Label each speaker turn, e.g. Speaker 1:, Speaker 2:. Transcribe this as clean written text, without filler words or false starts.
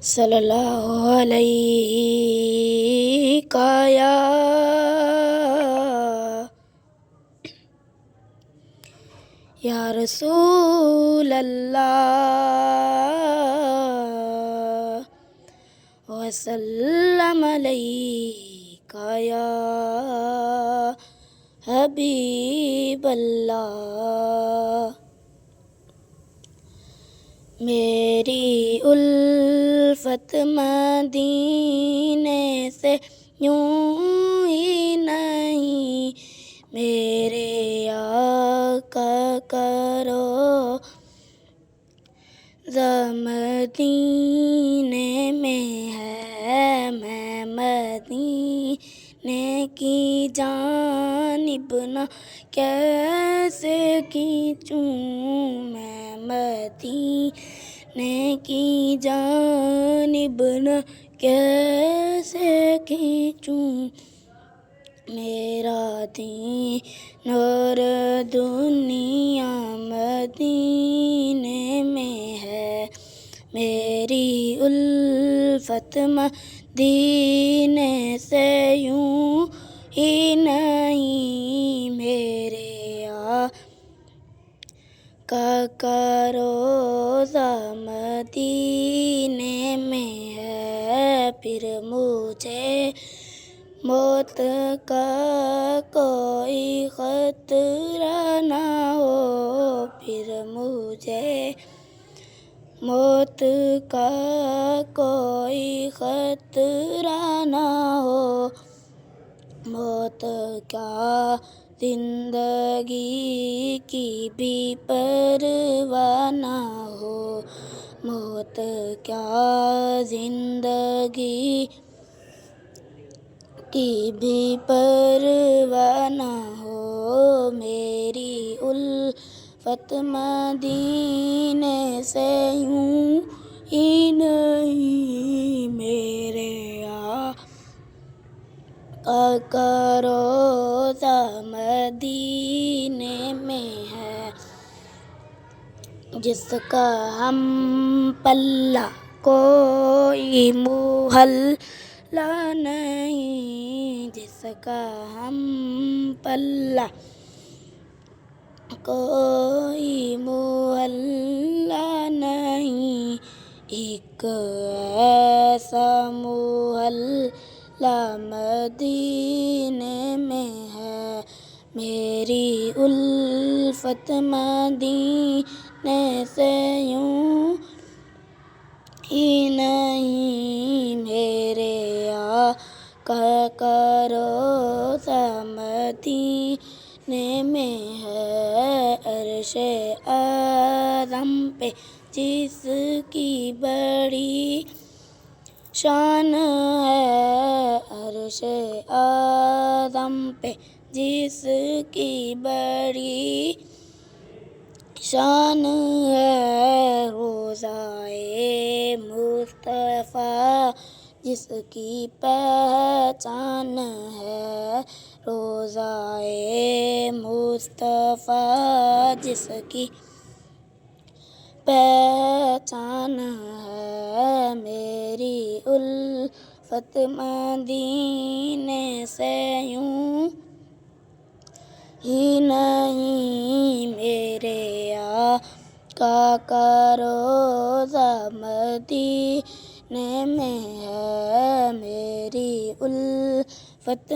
Speaker 1: صلی اللہ علیہ یا رسول اللہ وسلم علیک یا حبیب اللہ۔ میری الفت مدینے سے یوں ہی نہیں، میرے آقا کرو مدینے میں ہے، میں مدینے کی جانب نہ کیسے کھینچوں، میں مدینے کی جانب نہ کیسے کھینچوں، میرا دین اور دنیا مدینے میں ہے، میری الفت مدینے سے یوں ہی نہیں، میرے آقا کا روضہ مدینے میں ہے، پھر مجھے موت کا کوئی خطرہ نہ ہو، پھر مجھے موت کا کوئی خطرہ نہ ہو، موت کیا زندگی کی بھی پرواہ نہ ہو، موت کیا زندگی کی بھی پرواہ نہ ہو، میری الفت مدینے سے یوں ہی نہیں، میرے آقا کا روضہ مدینے میں ہے، جس کا ہم پلہ کوئی محلہ نہیں، جس کا ہم پلہ کوئی محلہ نہیں، ایک ایسا محلہ مدینے میں ہے، میری الفت مدینے سے یوں ہی نہیں، میرے آقا کا روضہ مدینے میں ہے، عرش اعظم پہ جس کی بڑی شان ہے، عرش اعظم پہ جس کی بڑی شان ہے، روضۂ مصطفیٰ جس کی پہچان ہے، روضۂ مصطفیٰ جس کی پہچان ہے، میری الفت مدینے سے یوں ہی نہیں، میرے آقا کا روضہ مدینے میں ہے، میری الفت